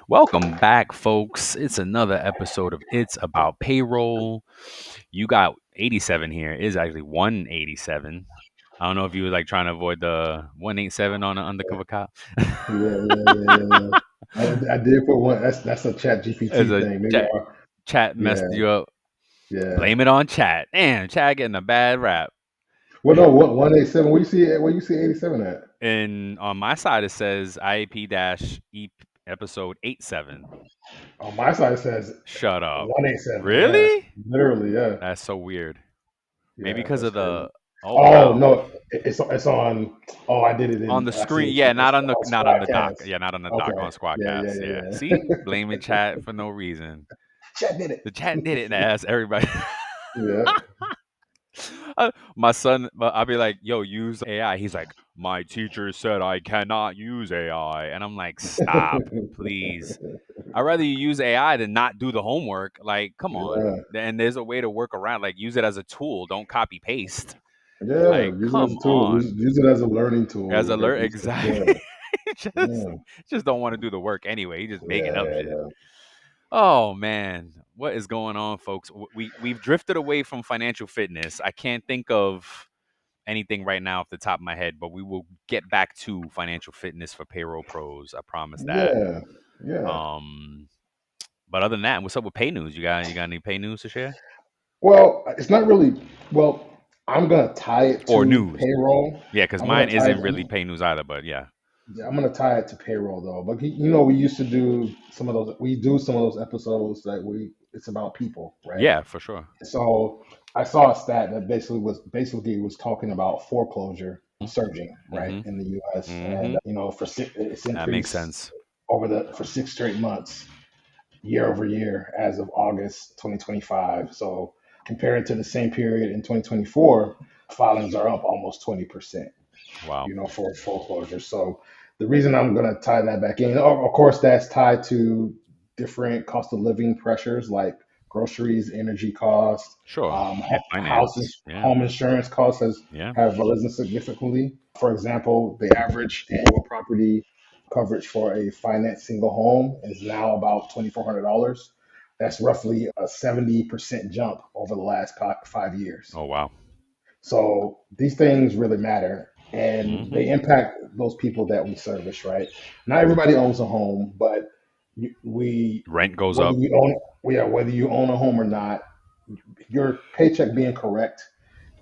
Welcome back, folks. It's another episode of It's About Payroll. You got 87 here. It is actually 187. I don't know if you were like trying to avoid the 187 on an undercover cop. Yeah. I did put one. That's a Chat As GPT a thing. Maybe. chat Yeah, messed you up. yeah. Blame it on chat. Damn, chat getting a bad rap. Well, no, 187. Where you see it? Where you see 87 at? And on my side, it says IAP dash E episode 87. On my side it says Shut up. 187. Yeah, Really? literally. Yeah, That's so weird. Maybe yeah. because That's of crazy. the. Oh Oh wow. no, it's on. Oh, I did it On in. the I see screen, it. yeah, It's on not on the doc. Squadcast. Yeah, not on the doc, Okay. on Yeah. Squadcast. Yeah. See? Yeah. Blaming chat for no reason. Chat did The it. chat did it. That's everybody. Yeah. My son, I'll be like, yo, use AI. He's like, my teacher said I cannot use AI. And I'm like, stop, please. I'd rather you use AI than not do the homework. Like, come on. Yeah. And there's a way to work around. Like, use it as a tool. Don't copy paste. Yeah. Like, Use it as come a tool. on. Use it as a learning As tool. alert, Yeah. exactly. just Yeah. just don't want to do the work anyway. He's just making up shit. Yeah. Oh man, what is going on, folks? We've drifted away from financial fitness. I can't think of anything right now off the top of my head, but we will get back to financial fitness for payroll pros. I promise that. Yeah. Yeah. Um, but other than that, what's up with pay news? You got any pay news to share Well, it's not really. Well, I'm gonna tie it or to news? payroll. Yeah, because I'm gonna mine tie isn't it. really pay news either. But yeah, I'm gonna tie it to payroll though. But we used to do some of those. We do some of those episodes that we. It's about people, right? yeah, for sure. So I saw a stat that basically was talking about foreclosure surging right Mm-hmm. in the U.S. Mm-hmm. and it's That makes increased sense. for 6 straight months year over year as of August 2025. So compared to the same period in 2024, filings are up almost 20%, Wow. for foreclosure. So the reason I'm going to tie that back in, of course, that's tied to different cost of living pressures like groceries, energy costs, Sure. Yeah, finance. Yeah. home insurance costs Yeah. have risen significantly. For example, the average annual property coverage for a finance single home is now about $2,400. That's roughly a 70% jump over the last 5 years. Oh wow. So these things really matter and Mm-hmm. they impact those people that we service, right? Not everybody owns a home, but Rent goes whether up. you own, whether you own a home or not, your paycheck being correct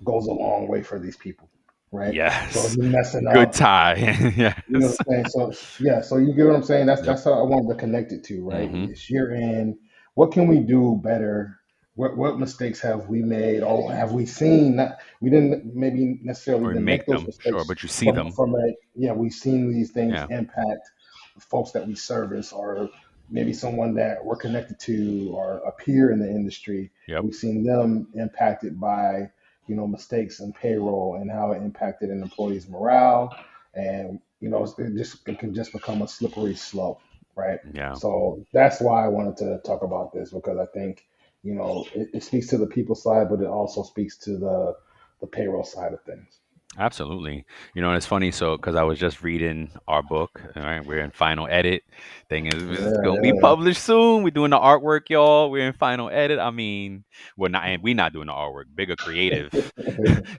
goes a long way for these people, right? So if Yes. you're messing Good up, tie. you know Yes. what I'm saying? So yeah, so you get what I'm saying? Yep. That's how I wanted to connect it to, right? Mm-hmm. It's year end. What can we do better? What mistakes have we made, or have we seen? That we didn't maybe necessarily Or even make make those them. Sure, mistakes but you see them. from a we've seen these things Yeah. impact folks that we service, or maybe someone that we're connected to, or a peer in the industry. Yep. We've seen them impacted by mistakes in payroll and how it impacted an employee's morale, and it can just become a slippery slope, right? Yeah. So that's why I wanted to talk about this, because I think it speaks to the people side, but it also speaks to the payroll side of things. Absolutely. And it's funny. So, because I was just reading our book, all right, we're in final edit. Thing is, it's Yeah, gonna be yeah, published soon. We're doing the artwork, y'all. We're in final edit. I mean, we're not doing the artwork. Bigger Creative.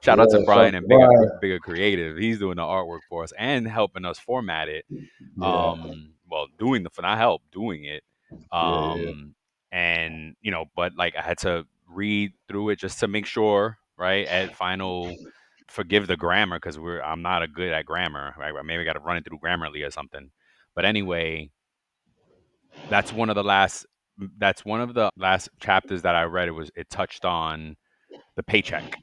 Shout out to yeah. Brian So and right, Bigger Creative. He's doing the artwork for us and helping us format it. yeah, Well, doing the not help doing it. yeah, Um, and but like I had to read through it just to make sure, right? At final, forgive the grammar because I'm not a good at grammar, right? Maybe I got to run it through Grammarly or something. But anyway, that's one of the last. That's one of the last chapters that I read. It touched on the paycheck,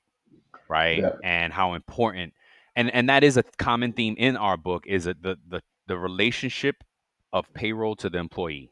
right? yeah, And how important, and that is a common theme in our book, is that the relationship of payroll to the employee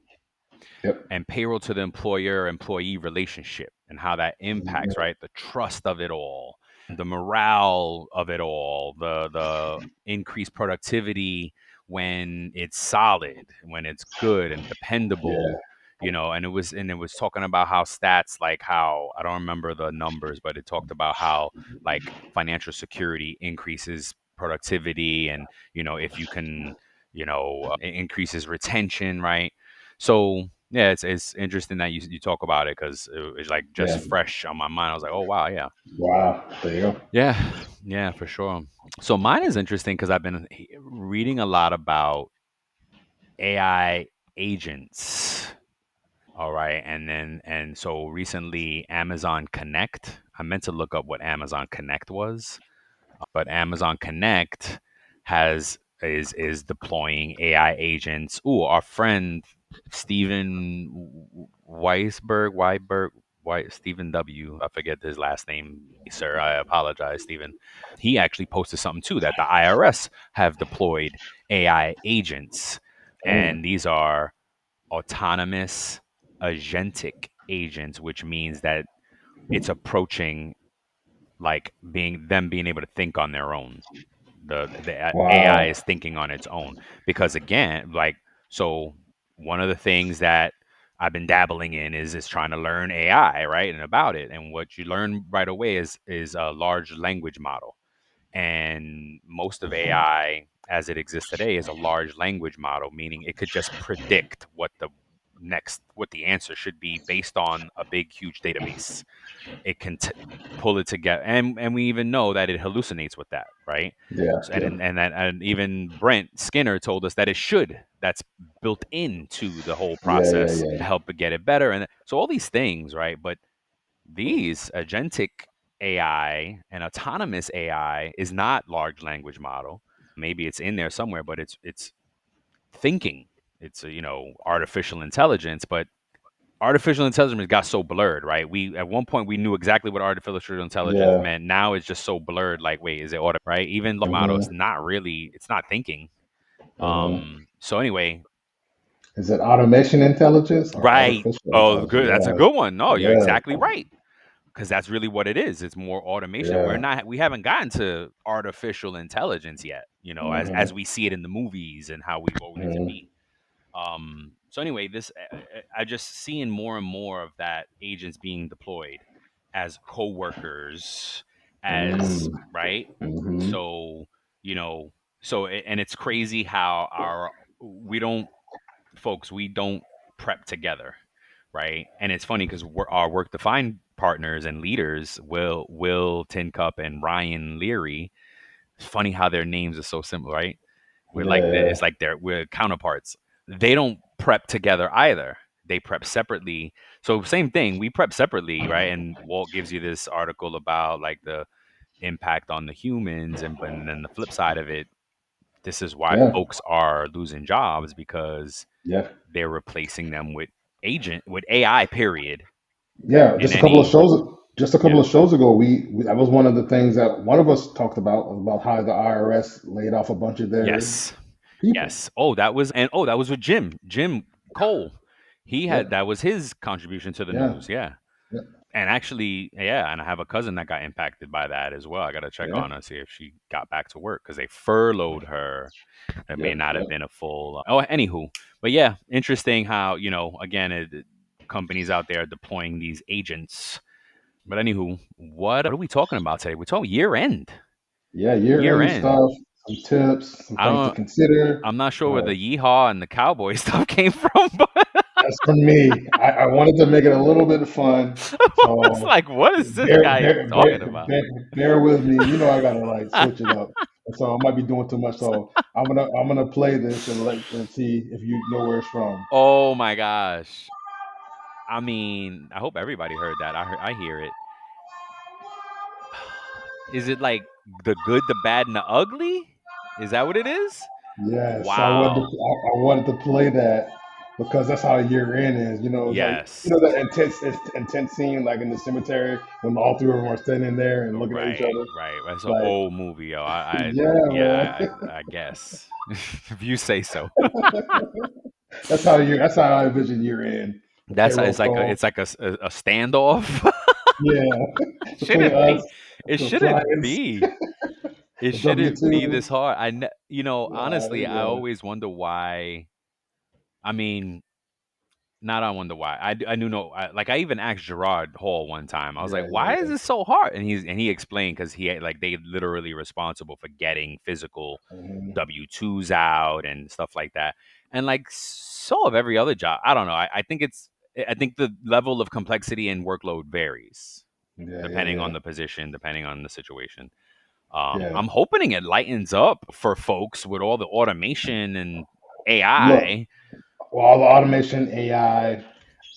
yep, and payroll to the employer employee relationship and how that impacts, yeah, right? The trust of it all, the morale of it all, the increased productivity when it's solid, when it's good and yeah, dependable. And it was talking about how stats, like how, I don't remember the numbers, but it talked about how like financial security increases productivity, and if you can, it increases retention, right? So yeah, it's interesting that you talk about it because it's like just Yeah. fresh on my mind. I was like, oh wow, yeah, Wow. There you go. yeah, yeah, for sure. So mine is interesting because I've been reading a lot about AI agents. All right, and so recently Amazon Connect. I meant to look up what Amazon Connect was, but Amazon Connect is deploying AI agents. Ooh, our friend Stephen Weisberg, White Stephen W. I forget his last name, sir. I apologize, Stephen. He actually posted something too that the IRS have deployed AI agents, Mm. and these are autonomous agentic agents, which means that it's approaching like being able to think on their own. The AI Wow. is thinking on its own because again, like so one of the things that I've been dabbling in is trying to learn AI, right? And about it. And what you learn right away is a large language model. And most of AI as it exists today is a large language model, meaning it could just predict what the answer should be based on a big huge database. It can pull it together, and we even know that it hallucinates with that, right? Yeah. So, Yeah. and even Brent Skinner told us that it should. That's built into the whole Yeah. Yeah. process Yeah. to help it get it better, and so all these things, right? But these agentic AI and autonomous AI is not large language model. Maybe it's in there somewhere, but it's thinking. It's artificial intelligence, but artificial intelligence got so blurred, right? We at one point we knew exactly what artificial intelligence Yeah. meant. Now it's just so blurred. Like, wait, is it auto? Right? Even model, Mm-hmm. it's not really. It's not thinking. Mm-hmm. So anyway, Is it automation intelligence or right? artificial Oh, intelligence? good. That's a Yeah. good one. No, you're Yeah. exactly right. Because that's really what it is. It's more automation. Yeah. We haven't gotten to artificial intelligence yet. As Mm-hmm. we see it in the movies and how we want it to Mm-hmm. be. So anyway, this I just seeing more and more of that agents being deployed as co-workers, as Mm. right. Mm-hmm. So you know, and it's crazy how we don't prep together, right? And it's funny because our work defined partners and leaders, Will Tincup and Ryan Leary. It's funny how their names are so similar, right? Yeah. It's like we're counterparts. They don't prep together either. They prep separately. So same thing, we prep separately, right? And Walt gives you this article about like the impact on the humans, and then the flip side of it, this is why Yeah. folks are losing jobs because Yeah. they're replacing them with AI. Period. Yeah. In any Just a couple yeah. of shows ago, we that was one of the things that one of us talked about how the IRS laid off a bunch of their Yes. people. Yes. That was with Jim Cole. He Yeah. had that was his contribution to the Yeah. news. Yeah. Yeah. And actually, yeah, and I have a cousin that got impacted by that as well. I got to check Yeah. on her, see if she got back to work because they furloughed her. It may Yep. not have Yep. been a full. Anywho, but yeah, interesting how again, companies out there deploying these agents. But anywho, what are we talking about today? We're talking year end. Yeah. Year Year end end. stuff, some tips, some I things to don't. consider. I'm not sure where the Uh, Yee Haw and the cowboy stuff came from, but That's from me. I wanted to make it a little bit fun, it's so like, what is this bear guy bear talking bear about? bear, bear with me. You know I gotta like switch it up, and so I might be doing too much. So I'm gonna play this and see if you know where it's from. Oh my gosh. I mean, I hope everybody heard that. I hear it. Is it like the good, the bad, and the ugly? Is that what it is? Yes, Wow. I wanted to play that because that's how year end is. It's like Yes. that intense scene like in the cemetery when all three of them are standing there and looking at each Right, other. right. That's an Like, old movie, yo. yeah, Yeah, man. I guess if you say so. That's how I envision year end. The That's payroll call. it's like a standoff. Yeah, between Shouldn't us, be. It the shouldn't clients, be. It the W shouldn't be two. this hard. Honestly, I Yeah, always wonder why. I mean, not I wonder why. I knew no. Like I even asked Gerard Hall one time. I was like, yeah, yeah, "Why is yeah. this so hard?" And he explained because like they literally responsible for getting physical Mhm. W-2s out and stuff like that. And like so of every other job. I don't know. I think I think the level of complexity and workload varies Yeah, yeah, depending on yeah, the position, depending on the situation. yeah. I'm hoping it lightens up for folks with all the automation and Look, AI. well, all the automation, AI,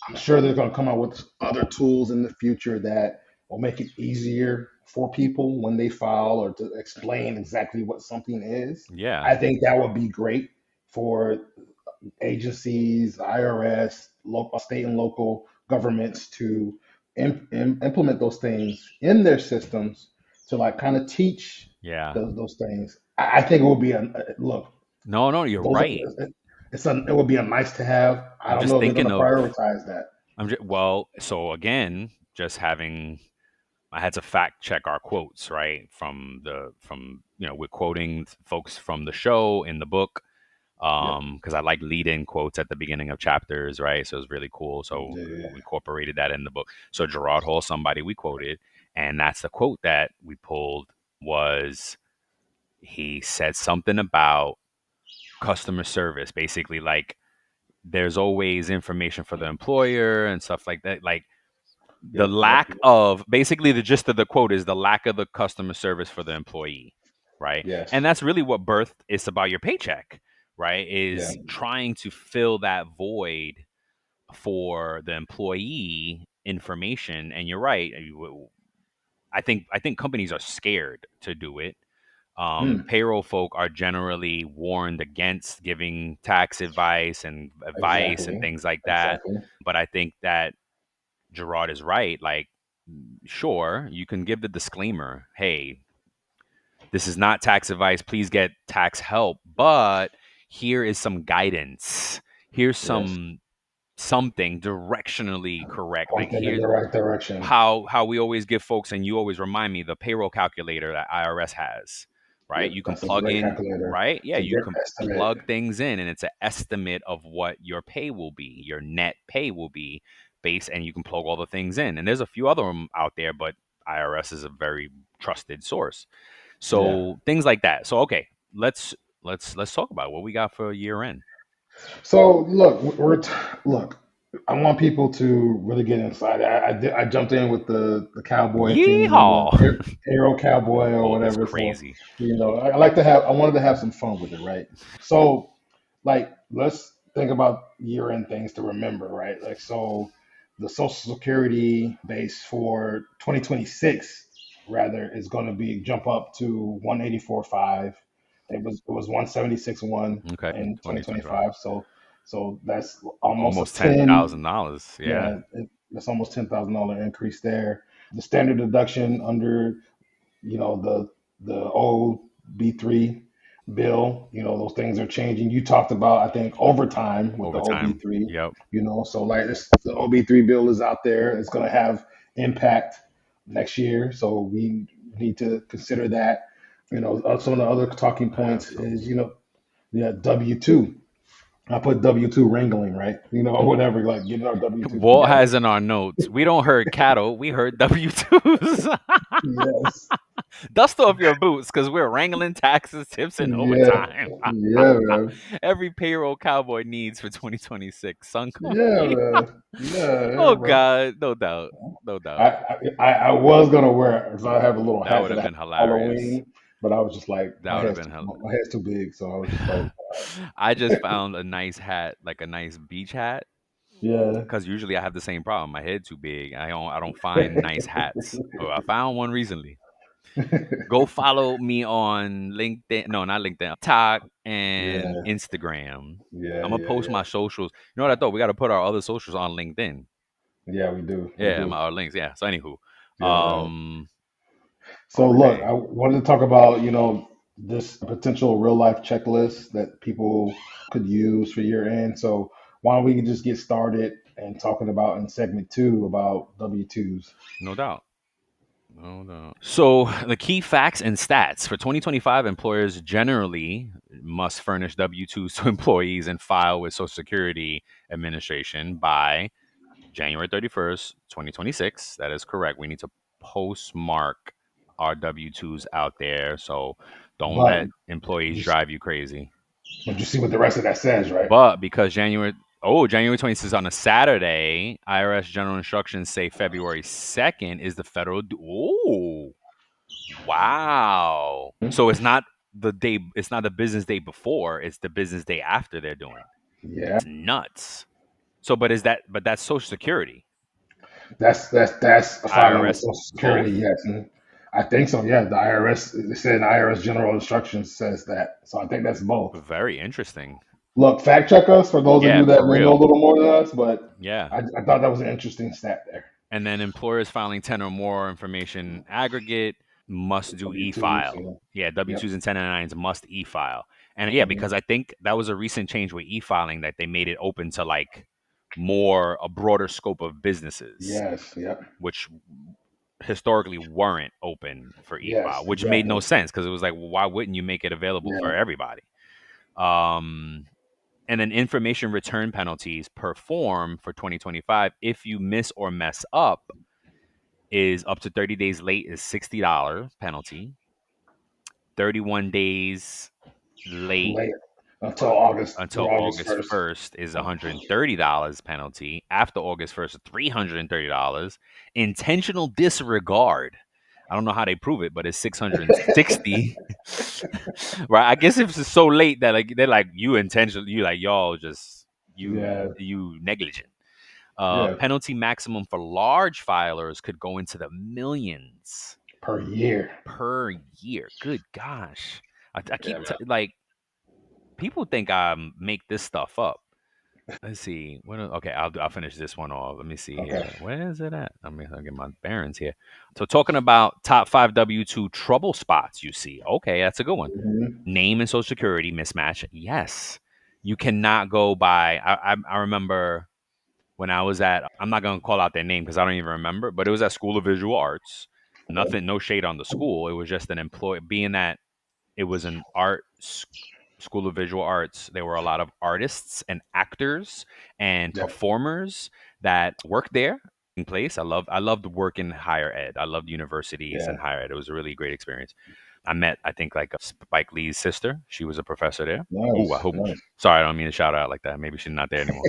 I'm sure they're going to come out with other tools in the future that will make it easier for people when they file or to explain exactly what something is. Yeah, I think that would be great for agencies, IRS, local, state and local governments to implement those things in their systems to like kind of teach yeah. those things. I think it would be a look. No, no, you're Those are, right. it would be a nice to have. I I'm don't just know if they're going thinking to of. prioritize that. Well, so again, just having I had to fact check our quotes, right? From we're quoting folks from the show in the book, Yep. because I like lead in quotes at the beginning of chapters, right? So it was really cool. So Yeah. we incorporated that in the book. So Gerard Hall, somebody we quoted, and that's the quote that we pulled was he said something about customer service, basically like there's always information for the employer and stuff like that. Like the Yep. Yep. lack of basically the gist of the quote is the lack of the customer service for the employee, right? Yes. And that's really what birth is about your paycheck, right? Yeah. Is trying to fill that void for the employee information. And you're right. I think companies are scared to do it. Mm, Payroll folk are generally warned against giving tax advice and exactly. things like that. Exactly. But I think that Gerard is right. Like, sure, you can give the disclaimer, hey, this is not tax advice. Please get tax help. But here is some guidance. Here's Yes. something directionally correct. Like Pointing in here the right direction. how we always give folks, and you always remind me, the payroll calculator that IRS has, right? Yep. You can That's a plug great in, calculator. right? It's Yeah, a you great can estimate. plug things in, and it's an estimate of what your pay will be, your net pay will be based, and you can plug all the things in. And there's a few other them out there, but IRS is a very trusted source. Yeah. So things like that. So okay, let's let's talk about what we got for year end. So look, look. I want people to really get inside. I jumped in with the cowboy Yee theme, Haw. hero cowboy or Oh, that's whatever. So crazy. I like to have. I wanted to have some fun with it, right? So like let's think about year end things to remember, right? Like so the social security base for 2026 rather is going to be jump up to 184.5. It was 176.1 Okay, in 2025. 2025. So that's almost a Almost ten 10, thousand dollars. Yeah. yeah, that's almost $10,000 increase there. The standard deduction under the OB3 bill. Those things are changing. You talked about, I think, overtime with the Overtime. OB3. Yep. So like the OB3 bill is out there. It's going to have impact next year, so we need to consider that. Some of the other talking I have points some. is yeah, W2. I put W2 wrangling, right? Whatever, like getting our W2s Walt together. has in our notes. We don't herd cattle. We herd W-2s. Yes. Dust off your boots because we're wrangling taxes, tips, and Yeah. overtime. Yeah, man. Every payroll cowboy needs for 2026. Son, come Yeah, here. man. Yeah, yeah, Oh bro. God, no doubt, no doubt. I was gonna wear it because I have a little That hat would that have I have been for hilarious. Halloween, but I was just like, That would have been my head's too big, so I was just like, I just found a nice hat, like a nice beach hat, yeah. because usually I have the same problem. My head too big. I don't find nice hats. Oh, I found one recently. Go follow me on LinkedIn. No, not LinkedIn. TikTok and Yeah, Instagram. yeah, I'm gonna yeah, post yeah, my socials. You know what I thought? We got to put our other socials on LinkedIn. yeah. We Yeah, do. my our links. Yeah. So anywho, Yeah, man. um, So look, okay, I wanted to talk about this potential real life checklist that people could use for year end. So why don't we just get started and talking about in segment two about W-2s. no doubt. No doubt. So the key facts and stats for 2025: employers generally must furnish W-2s to employees and file with Social Security Administration by January 31st, 2026. That is correct. We need to postmark our W-2s out there. So don't But let employees just drive you crazy. But you see what the rest of that says, right? But because January 26th is on a Saturday, IRS general instructions say February 2nd is the federal. Oh, wow. So it's not the business day before, it's the business day after they're doing. Yeah, It's nuts. So, but that's Social Security. that's a filing with IRS Social Security. both? Yes, and I think so. Yeah, the IRS. It said IRS general instructions says that. So I think that's both. Very interesting. Look, fact check us for those of Yeah, you that for may know a real. little more than us. But Yeah. I thought that was an interesting stat there. And then employers filing 10 or more information aggregate must do W two. e-file. So Yeah, yep. W-2s and 1099s must e-file. And yeah, Hmm. because I think that was a recent change with e-filing that they made it open to like a broader scope of businesses, Yes. Yep. which historically weren't open for Yes. e-file, which made no Exactly. sense because it was like, well, why wouldn't you make it available for Yeah. everybody? Um, and then information return penalties per form for 2025 if you miss or mess up is up to 30 days late is $60 penalty. 31 days late Late until August until through August August first. 1st is $130 penalty. After August 1st, $330. Intentional disregard. I don't know how they prove it, but it's 660. Right? I guess if it's so late that like they're like you intentional, you like y'all just Yeah. you negligent. Yeah. Penalty maximum for large filers could go into the millions Per year. per year. Good gosh. I Yeah, keep man. like people think I make this stuff up. Let's see. Okay, I'll finish this one off. Let me see Okay. here. Where is it at? I'll get my bearings here. So talking about top 5 W2 trouble spots you see. Okay, that's a good one. Hmm. Name and social security mismatch. Yes. You cannot go by I remember when I was at I'm not gonna call out their name because I don't even remember, but it was at School of Visual Arts. Okay. Nothing, no shade on the school. It was just an employee being that it was an school of visual arts. There were a lot of artists and actors and Yeah. performers that worked there in place. I loved work in higher ed. I loved universities Yeah. and higher ed. It was a really great experience. I met, I think, like Spike Lee's sister. She was a professor there. Ooh, I Nice. hope. Nice. Sorry, I don't mean to shout her out like that. Maybe she's not there anymore.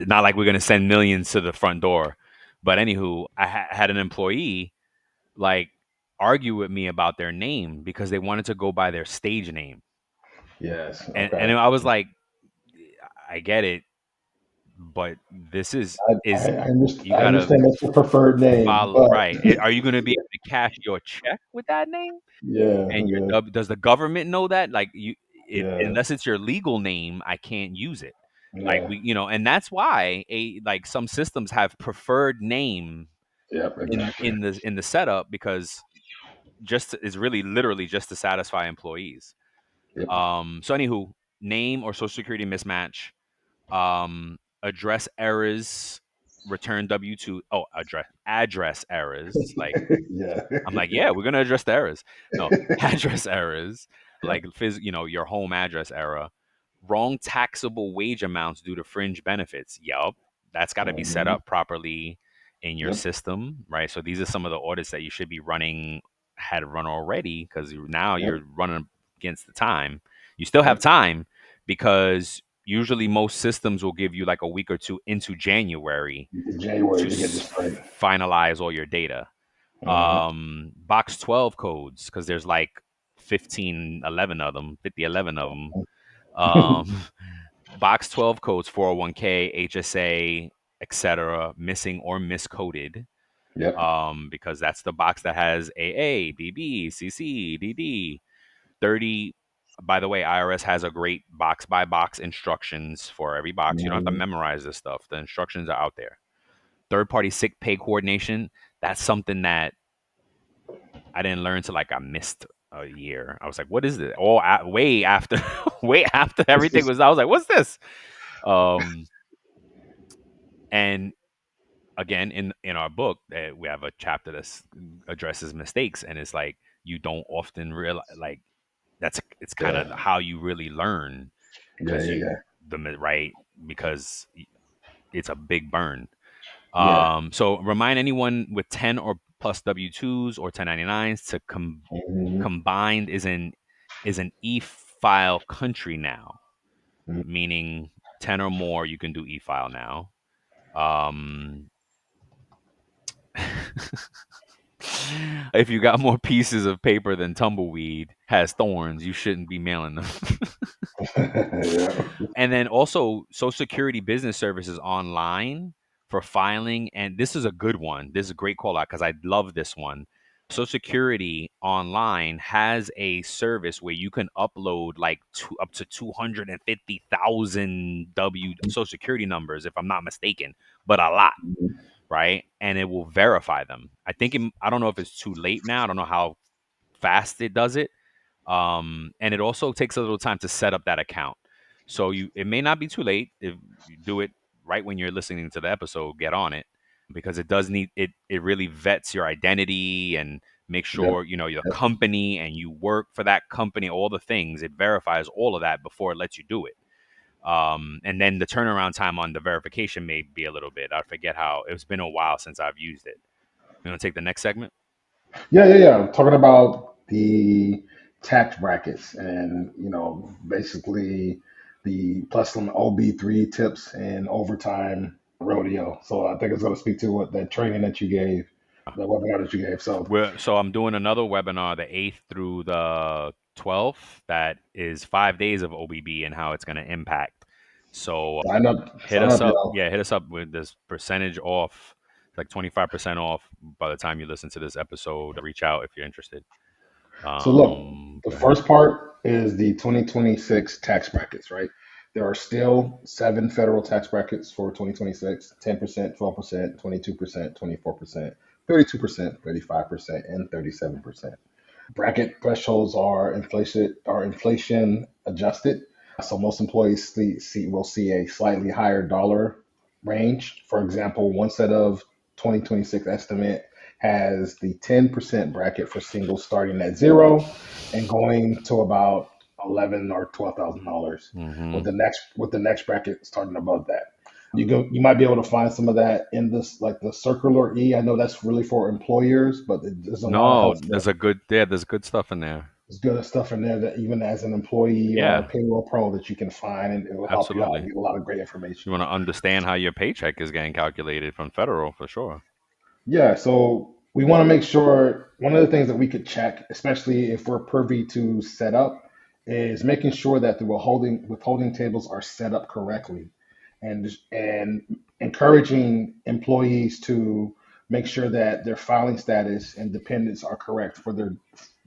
Not like we're gonna send millions to the front door. But anywho, I had an employee like argue with me about their name because they wanted to go by their stage name. Yes. And Okay. I was like, I get it, but this you I gotta understand that's your preferred name, follow but right. Are you gonna be able to cash your check with that name? yeah. And Yeah. does the government know that? Like Yeah. unless it's your legal name, I can't use it. Like Yeah. and that's why like some systems have preferred name Yep. Exactly. in the setup because is really literally just to satisfy employees. Yep. So anywho, name or social security mismatch, address errors, return W-2. Oh, address errors. Like Yeah. I'm like, yeah, we're gonna address the errors. No, address errors, Yep. like your home address error, wrong taxable wage amounts due to fringe benefits. Yup, that's got to be set Hmm. up properly in your Yep. system, right? So these are some of the audits that you should be running, had run already, because now Yep. you're running against the time. You still have Yep. time because usually most systems will give you like a week or two into January January to to get this right. finalize all your data. Hmm. Box 12 codes because there's like 15, 11 of them, 50, 11 of them. um Box 12 codes, 401k, HSA, etc., missing or miscoded, Yep. because that's the box that has AA, BB, CC, DD. 30. By the way, IRS has a great box by box instructions for every box. You don't have to Hmm. memorize this stuff. The instructions are out there. Third party sick pay coordination, that's something that I didn't learn till like I missed a year. I was like, "What is this?" Way after, way after It's everything just was. I was like, "What's this?" Um, and again, in our book, we have a chapter that addresses mistakes, and it's like you don't often realize like it's kind yeah. of how you really learn Yeah. because Yeah. you Yeah. right because it's a big burn. Yeah. So remind anyone with 10 or plus W-2s or 1099s to Hmm. combined is an e-file country now. meaning 10 or more, you can do e-file now. Um, if you got more pieces of paper than tumbleweed has thorns, you shouldn't be mailing them. Yeah. And then also Social Security Business Services online for filing. And this is a good one. This is a great call out because I love this one. Social Security online has a service where you can upload like up to 250,000 Social Security numbers, if I'm not mistaken, but a lot, right? And it will verify them. I don't know if it's too late now. I don't know how fast it does it. And it also takes a little time to set up that account. So it may not be too late if you do it right when you're listening to the episode. Get on it because it does need it. It really vets your identity and make Yep. sure you know your Yep. company and you work for that company. All the things it verifies all of that before it lets you do it. And then the turnaround time on the verification may be a little bit. I forget how. It's been a while since I've used it. You want to take the next segment? Yeah, yeah, yeah. Talking about the tax brackets and, basically the plus some OB3 tips and overtime rodeo. So I think it's going to speak to what that training that you gave, the webinar that you gave. So So I'm doing another webinar the 8th through the 12th that is 5 days of OBB and how it's going to impact. So hit sign us up, up. y'all. Yeah, hit us up with this percentage off, like 25% off by the time you listen to this episode. Reach out if you're interested. So look, the Go ahead. first part is the 2026 tax brackets, right? There are still seven federal tax brackets for 2026: 10%, 12%, 22%, 24%, 32%, 35%, and 37%. Bracket thresholds are inflation adjusted. So most employees will see a slightly higher dollar range. For example, one set of 2026 estimate has the 10% bracket for singles starting at zero and going to about 11 or $12,000 Mm-hmm. with the next bracket starting above that. You might be able to find some of that in this, like the circular E. I know that's really for employers, but there's a lot of No, health stuff. there's good stuff in there. There's good stuff in there that even as an employee or a Yeah, payroll pro that you can find, and it will help you out and absolutely. get a lot of great information. You want to understand how your paycheck is getting calculated from federal for sure. Yeah, so we want to make sure one of the things that we could check, especially if we're privy to set up, is making sure that the withholding tables are set up correctly, and encouraging employees to make sure that their filing status and dependents are correct for their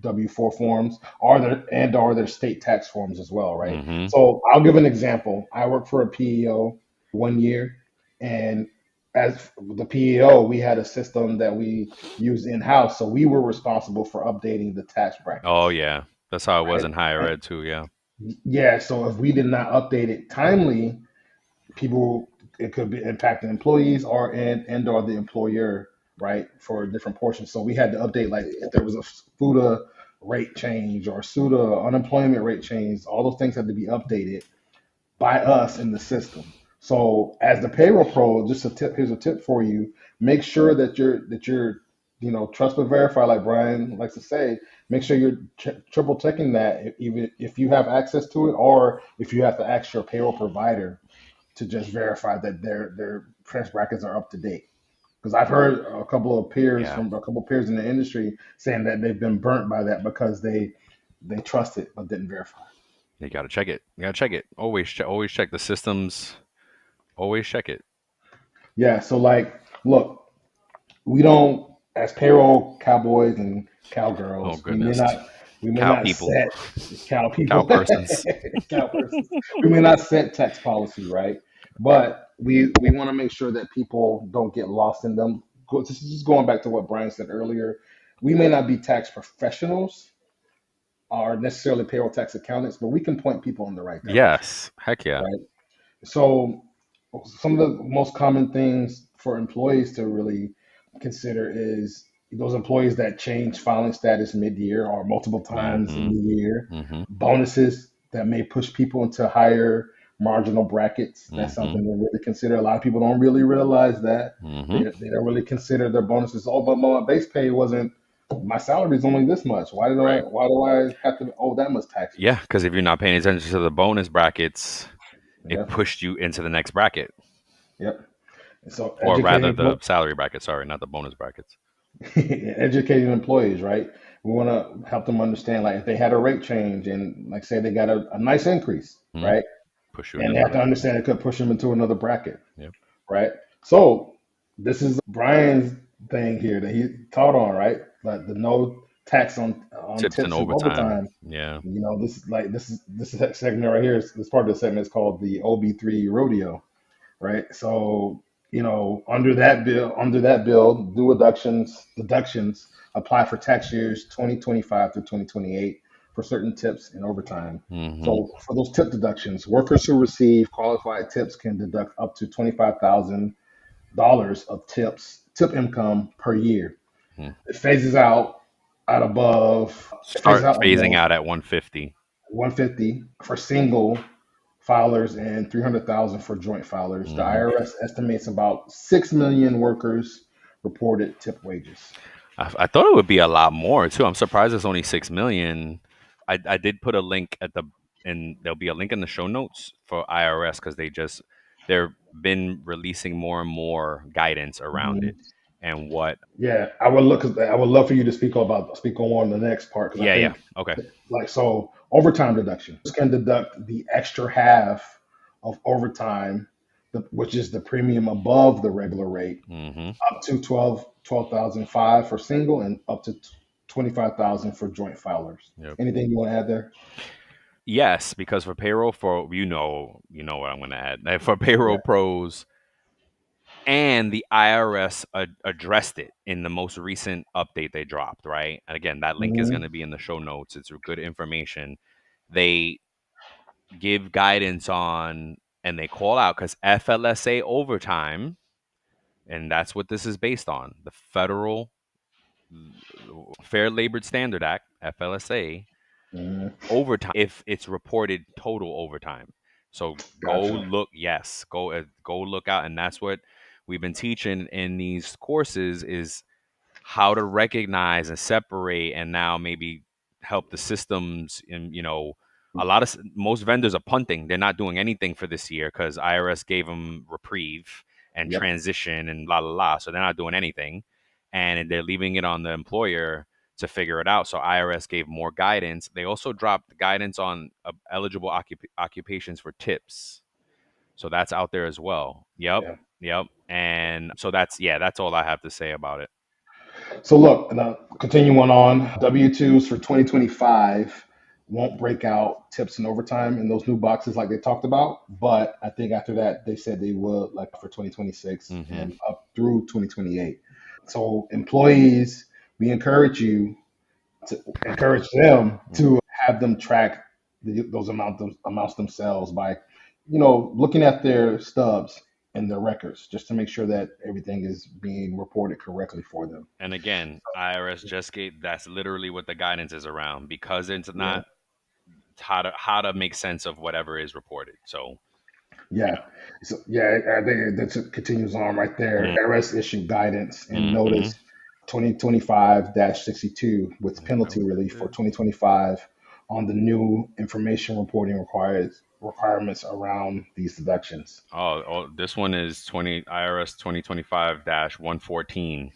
W-4 forms or their state tax forms as well, right? Mm-hmm. So I'll give an example. I worked for a PEO 1 year, and as the PEO, we had a system that we used in house, so we were responsible for updating the tax Oh brackets, yeah, that's how it was right? in higher And ed too. Yeah. yeah, so if we did not update it timely, people it could be impacting employees or the employer, right, for different portions. So we had to update, like if there was a FUTA rate change or SUTA unemployment rate change, all those things had to be updated by us in the system. So as the payroll pro, just a tip, here's a tip for you. Make sure that you're trust but verify, like Brian likes to say. Make sure you're triple checking that, even if you have access to it, or if you have to ask your payroll provider to just verify that their tax brackets are up to date. Because I've heard Yeah. a couple of peers in the industry saying that they've been burnt by that because they trusted but didn't verify. You gotta check it. You gotta check it. Always check the systems. Always check it. Yeah, so like, look, we don't, as payroll cowboys and Oh cowgirls, we may goodness. not we may Cow not people. set cow Cow people persons. cow persons. We may not set tax policy, right? But we want to make sure that people don't get lost in them. This is just going back to what Brian said earlier. We may not be tax professionals or necessarily payroll tax accountants, but we can point people in the right direction, Yes. Heck yeah. right? So, some of the most common things for employees to really consider is those employees that change filing status mid-year or multiple times in Mm-hmm. the year, Mm-hmm. bonuses that may push people into higher marginal brackets. That's Mm-hmm. something to really consider. A lot of people don't really realize that. Mm-hmm. They don't really consider their bonuses. Oh, but my base pay wasn't. My salary is only this much. Why do I? Right. Why do I have to owe that much taxes? Yeah, because if you're not paying attention to the bonus brackets, it Yep. pushed you into the next bracket, Yep. So or rather, educating the salary bracket. Sorry, not the bonus brackets. educating employees, right? We want to help them understand, like, if they had a rate change and, like, say they got a nice increase, Hmm. right? Push you in And they have another. to understand it could push them into another bracket, Yep. right? So this is Brian's thing here that he taught on, right? Like the no tax on Tips and tips and overtime. overtime. Yeah. You know, this segment right here is this part of the segment is called the OB3 rodeo, right? So, under that bill, do deductions apply for tax years 2025 through 2028 for certain tips and overtime. Hmm. So for those tip deductions, workers who receive qualified tips can deduct up to $25,000 of tip income per year. It phases out at above it phases Start out phasing above out at 150. 150 for single filers and 300,000 for joint filers. The Hmm. IRS estimates about 6 million workers reported tip wages. I thought it would be a lot more too. I'm surprised it's only 6 million. I did put a link at the and there'll be a link in the show notes for IRS because they've been releasing more and more guidance around it Mhm. and what. Yeah, I would love for you to speak on the next part because I Yeah, yeah. think, Okay. like, so overtime deduction can deduct the extra half of overtime, which is the premium above the regular rate, Hmm. up to 12,005 for single and up to 25,000 for joint filers. Yep. Anything you want to add there? Yes, because for payroll, for you know what I'm going to add. For payroll Yeah. pros, and the IRS addressed it in the most recent update they dropped, right? And again, that link is going Hmm. to be in the show notes. It's good information. They give guidance on and they call out because FLSA overtime, and that's what this is based on, the Federal Fair Labor Standard Act, FLSA, Hmm. overtime if it's reported total overtime. So Gotcha. go look out, and that's what we've been teaching in these courses is how to recognize and separate, and now maybe help the systems. And most vendors are punting; they're not doing anything for this year because IRS gave them reprieve and Yep. transition and la la la, so they're not doing anything, and they're leaving it on the employer to figure it out. So IRS gave more guidance. They also dropped guidance on eligible occupations for tips. So that's out there as well. Yep. Yeah. Yep. And so that's all I have to say about it. So look, now continuing on, W-2s for 2025 won't break out tips and overtime in those new boxes like they talked about, but I think after that they said they will, like, for 2026 Hmm. and up through 2028. So employees, we encourage them to have them track those amounts themselves by, looking at their stubs and their records just to make sure that everything is being reported correctly for them. And again, IRS just gave that's literally what the guidance is around because it's Yeah. not how to make sense of whatever is reported. So Yeah. So yeah, I think that continues on right there. yeah. IRS issued guidance and Mm-hmm. notice 2025-62 with Is that penalty what this relief for is? 2025 on the new information reporting requirements around these deductions. This one is 20 IRS 2025-114.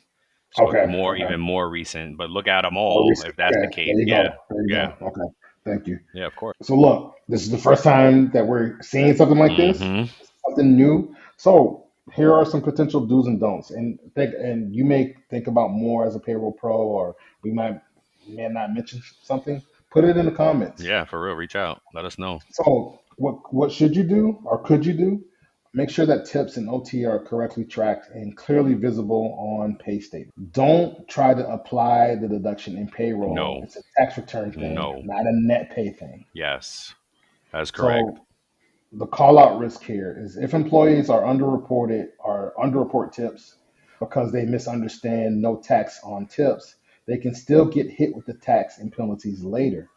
So it's Okay. more Okay. even more recent. But look at them More all recent. if that's the Okay. case. There you Yeah. go. There you Yeah. go. Okay. Thank you. Yeah. Of course. So look, this is the first time that we're seeing something like this, Mm-hmm. something new. So here are some potential do's and don'ts, and you may think about more as a payroll pro, or we may not mention something. Put it in the comments. Yeah. For real. Reach out. Let us know. So what should you do, or could you do? Make sure that tips and OT are correctly tracked and clearly visible on pay statement. Don't try to apply the deduction in payroll. No. It's a tax return thing, No. not a net pay thing. Yes. That's correct. So the call out risk here is if employees are underreported or underreport tips because they misunderstand no tax on tips, they can still get hit with the tax and penalties later.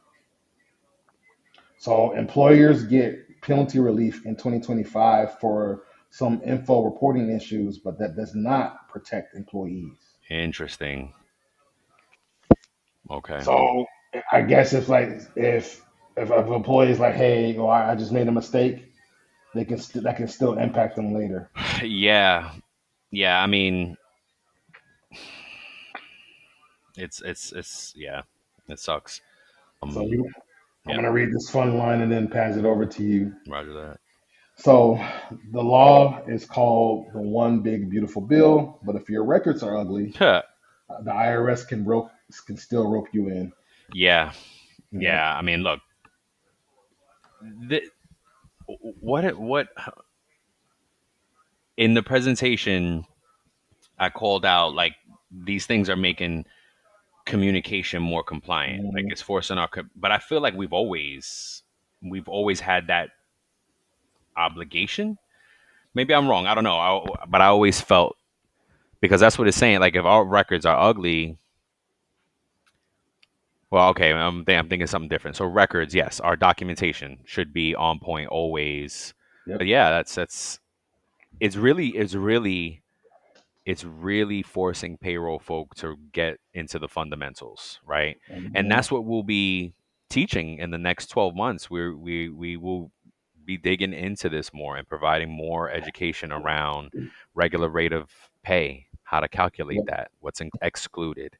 So employers get penalty relief in 2025 for some info reporting issues, but that does not protect employees. Interesting. Okay. So I guess if, like, if an employee is like, hey, I just made a mistake, that can still impact them later. Yeah, yeah. I mean, it's yeah, it sucks. So Um, I'm yeah, going to read this fun line and then pass it over to you. Roger So the law is called the one big beautiful bill, but if your records are ugly, that. the IRS can still rope you in. Yeah, Yep. yeah. I mean, look, th- what in the presentation I called out like these things are making communication more compliant. Like Mhm. it's forcing but I feel like we've always had that obligation. Maybe I'm wrong. I don't know. But I always felt because that's what it's saying. Like if our records are ugly, well, okay, I'm thinking something different. So records, yes, our documentation should be on point always. But Yep. yeah, that's it's really forcing payroll folk to get into the fundamentals, right? And Mhm. that's what we'll be teaching in the next 12 months. We will be digging into this more and providing more education around regular rate of pay, how to calculate Yep. that, what's excluded,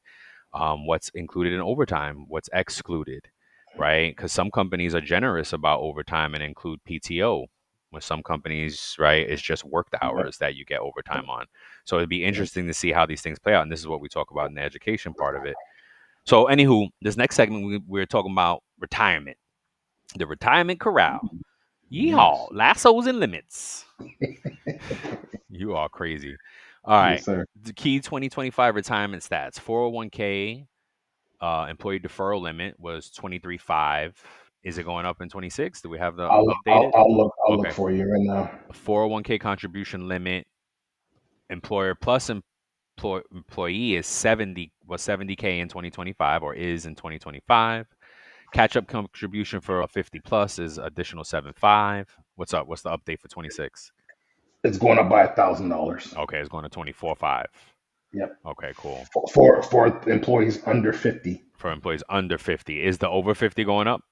what's included in overtime, what's excluded, right? Because some companies are generous about overtime and include PTO. With some companies, right, it's just worked Yep. hours that you get overtime on. So it'd be Yep. interesting to see how these things play out. And this is what we talk about in the education part of it. So, anywho, this next segment, we're talking about retirement, the retirement corral. Yee Haw, Yes. lassos and limits. You are crazy. All right. Yes, sir. The key 2025 retirement stats 401k employee deferral limit was 23.5. Is it going up in 26? Do we have the updated? I'll look Okay. for you right now. 401k contribution limit employer plus employee is 70k in 2025 or is in 2025. Catch up contribution for 50 plus is additional 7.5. What's up? What's the update for 26? It's going up by $1,000. Okay, it's going to 24.5. Yep. Okay, cool. For employees under 50, For employees under 50, is the over 50 going up?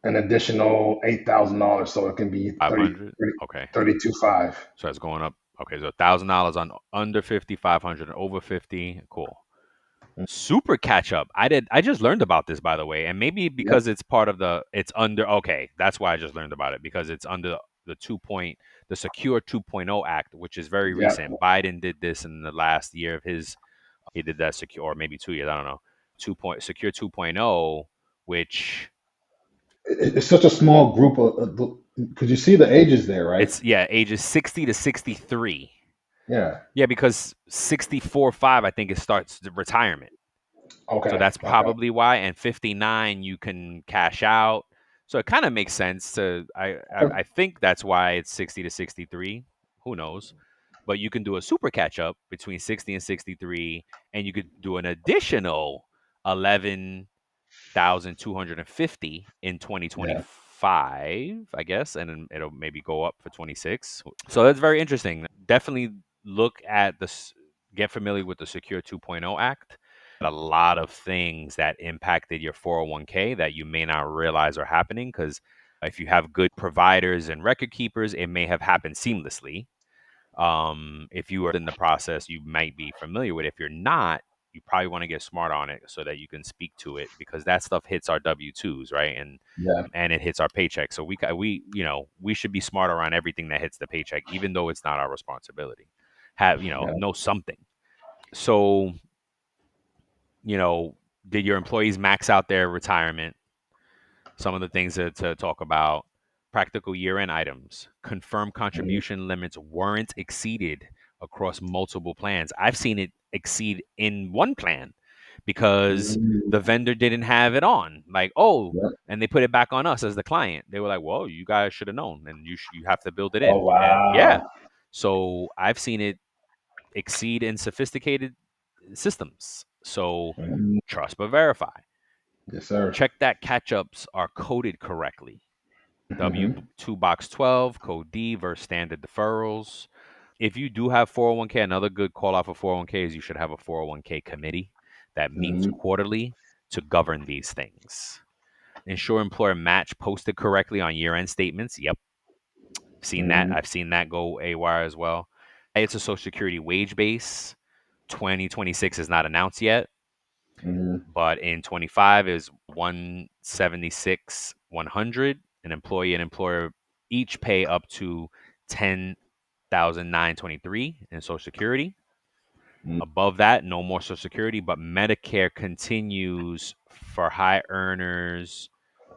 an additional $8,000, so it can be 500. Okay, 32.5. so it's going up. Okay, so $1,000 on under 50, 500 and over 50. Cool. Super catch up. I just learned about this by the way, and maybe Yep. because it's part of it's under. Okay, that's why I just learned about it because it's under the the Secure 2.0 Act, which is very Yep. recent. Biden did this in the last year of his. He did that secure, or maybe 2 years. I don't know. Secure 2.0, which It's such a small group because you see the ages there, right? it's yeah ages 60 to 63. Yeah. Yeah, because 64.5, I think it starts the retirement. So Okay. that's Okay. probably why. And 59, you can cash out. So it kind of makes sense to, Okay. I think that's why it's 60 to 63. Who knows? But you can do a super catch up between 60 and 63, and you could do an additional 11,250 in Yeah. 2025, I guess, and then it'll maybe go up for 26. So that's very interesting. Definitely look at this, get familiar with the Secure 2.0 Act. A lot of things that impacted your 401k that you may not realize are happening because if you have good providers and record keepers, it may have happened seamlessly. If you are in the process, you might be familiar with it. If you're not, you probably want to get smart on it so that you can speak to it because that stuff hits our W-2s, right? Yeah. And it hits our paycheck. So we should be smart around everything that hits the paycheck, even though it's not our responsibility. Have Yeah. know something. So you know, did your employees max out their retirement? Some of the things to talk about: practical year-end items, confirmed Mhm. contribution limits weren't exceeded across multiple plans. I've seen it exceed in one plan because Mhm. the vendor didn't have it on. Like, oh, Yep. and they put it back on us as the client. They were like, "Well, you guys should have known, and you have to build it Oh in." And yeah, wow. so I've seen it exceed in sophisticated systems. So Mhm. trust but verify. Yes, sir. Check that catch ups are coded correctly. Hmm. W2 box 12, code D versus standard deferrals. If you do have 401k, another good call out for 401k is you should have a 401k committee that meets Hmm. quarterly to govern these things. Ensure employer match posted correctly on year end statements. Yep. Seen that. Mm-hmm. I've seen that go AWire as well. It's a Social Security wage base. 2026 is not announced yet, Mm-hmm. but in 25 is 176 100. An employee and employer each pay up to 10,923 in Social Security. Above that, no more Social Security, but Medicare continues for high earners.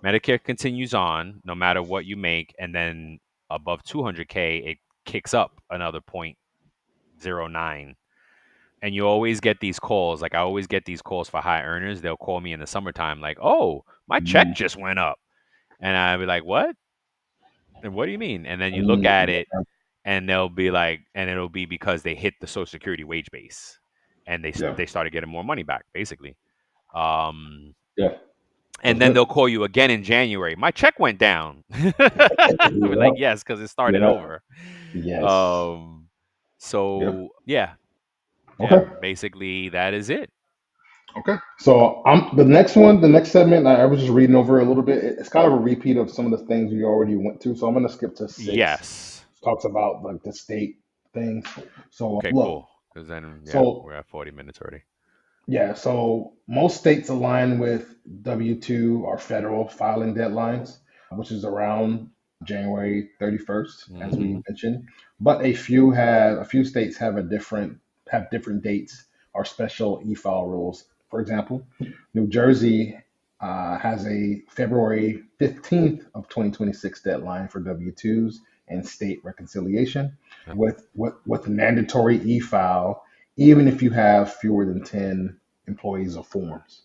Medicare continues on no matter what you make, and then above 200K, it kicks up another point zero nine. And you always get these calls. Like I always get these calls for high earners. They'll call me in the summertime, like, "Oh, my check Mm-hmm. just went up," and I'll be like, "What? And what do you mean?" And then you look at Mm-hmm. it, and they'll be like, and it'll be because they hit the Social Security wage base, and Yeah. they started getting more money back, basically. Um, Yeah. That's and then good. they'll call you again in January. My check went down. I'll be like, Yep. yes, because it started Yeah. over. Yes. Um, Yep. so yeah, Okay. basically that is it. Okay. So I'm the next one, the next segment. I was just reading over a little bit. It's kind of a repeat of some of the things we already went to. So I'm going to skip to 6. Yes. Talks about like the state things. So Okay, look. cool. Because then, yeah, So we're at 40 minutes already. yeah. So most states align with W-2 or federal filing deadlines, which is around January 31st, as we Hmm. mentioned. But a few states have different dates or special e-file rules. For example, New Jersey has a February 15th of 2026 deadline for W-2s and state reconciliation, with mandatory e-file, even if you have fewer than 10 employees or forms.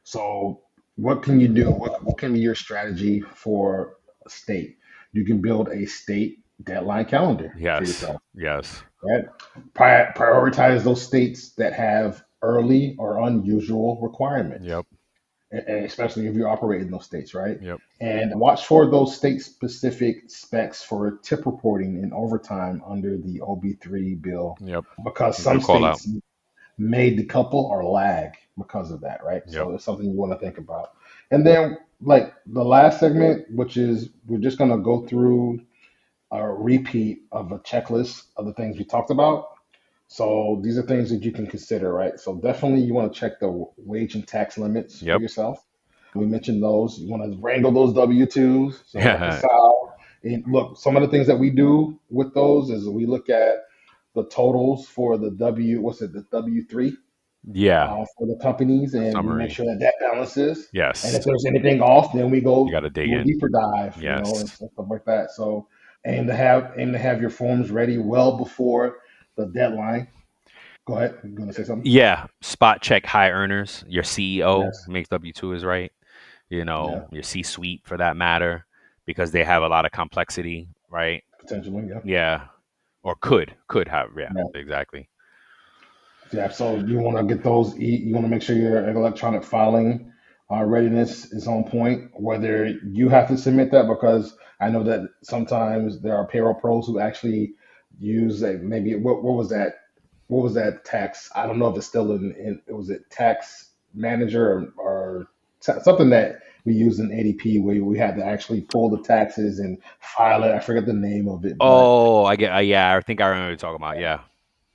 So, what can you do? What can be your strategy for a state? You can build a state deadline calendar for Yes. yourself, Yes. right? Prioritize those states that have early or unusual requirements, Yep. especially if you're operating those states, right? Yep. And watch for those state specific specs for tip reporting and overtime under the OB3 bill, Yep. because some Good call out. states may decouple or lag because of that, right? Yep. So it's something you want to think about. And then, like the last segment, which is we're just going to go through a repeat of a checklist of the things we talked about. So these are things that you can consider, right? So definitely you want to check the wage and tax limits for Yep. yourself. We mentioned those. You want to wrangle those W-2s, so Yeah. reconcile. And look, some of the things that we do with those is we look at the totals for the what's it, the W-3 Yeah. for the companies, The and we make summary. sure that that balances. And Yes. if there's anything off, then we You got go to dig do a in. deeper dive, and Yes. stuff like that. So, aim to have your forms ready well before the deadline. Go ahead. You're gonna say something? Yeah. Spot check high earners. Your CEO Yes. makes W2 is right. You Yeah. know, your C suite for that matter, because they have a lot of complexity, right? Potentially. Yeah. Yeah. Or could have. Yeah. Yeah. Exactly. Yeah, so you want to get those. You want to make sure your electronic filing readiness is on point. Whether you have to submit that, because I know that sometimes there are payroll pros who actually use a maybe what was that? What was that tax? I don't know if it's still in it was it tax manager or something that we use in ADP where we had to actually pull the taxes and file it. I forget the name of it, but Oh, I get. Yeah, I think I remember what you're talking about. Yeah.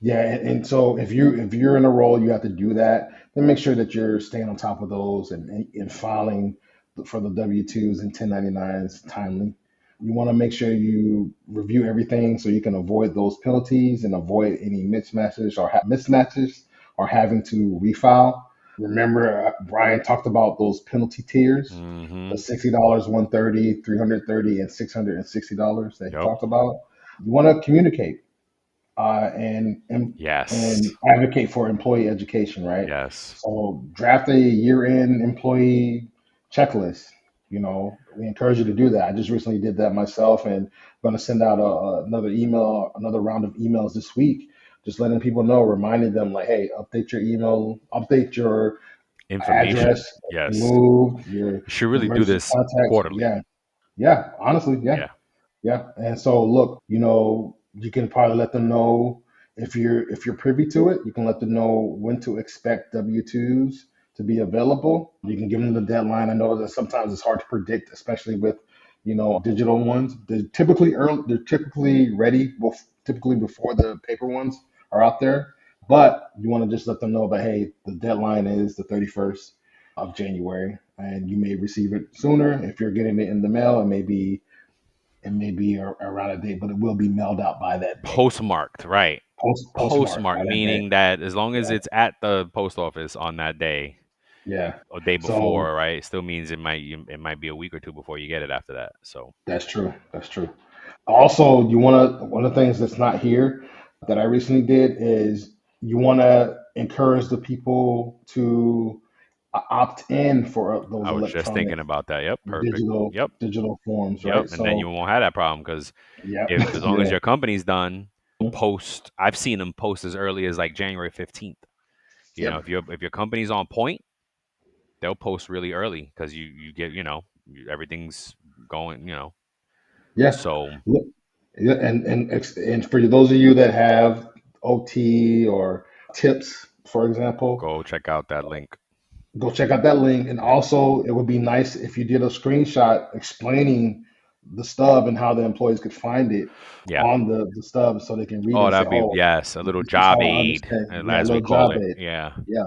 yeah, and so if you're in a role, you have to do that. Then make sure that you're staying on top of those and filing for the W-2s and 1099s timely. You want to make sure you review everything so you can avoid those penalties and avoid any mismatches or having to refile. Remember, Brian talked about those penalty tiers, the Mm-hmm. $60, 130, 330, and $660 that he Yep. talked about. You want to communicate uh, and and Yes. and advocate for employee education, right? Yes. So draft a year-end employee checklist. We encourage you to do that. I just recently did that myself, and I'm going to send out another round of emails this week, just letting people know, reminding them like, hey, update your email, update your Information. address, Yes. moved, your You should really do emergency this contacts. quarterly. Yeah, yeah, honestly, yeah. Yeah. Yeah, and so look, you can probably let them know if you're privy to it. You can let them know when to expect W-2s to be available. You can give them the deadline. I know that sometimes it's hard to predict, especially with digital ones. They're typically ready, typically before the paper ones are out there. But you want to just let them know that hey, the deadline is the 31st of January, and you may receive it sooner if you're getting it in the mail. It may be around a date, but it will be mailed out by that day. Postmarked, right? Postmarked Postmarked, by that day. meaning that as long as Yeah, it's at the post office on that day yeah. or day So before, right? It still means it might be a week or two before you get it after that. So that's true. That's true. Also, one of the things that's not here that I recently did is you want to encourage the people to opt in for those I was just electronic thinking about that. Yep, perfect. digital Yep, digital forms, yep. right? And then you So, won't have that problem because yeah, if as long as yeah, your company's done, post. I've seen them post as early as like January 15th. You know, yep, if your company's on point, they'll post really early because you get everything's going. yeah. So Look, yeah, and for those of you that have OT or tips, for example, go check out that link. go check out that link. And Yep. also, it would be nice if you did a screenshot explaining the stub and how the employees could find it Yeah. on the stub so they can read it Oh, and say, that'd be "Oh, yes, a little this is job how I aid, understand." Yeah, a as we little call job it. aid. Yeah. Yeah.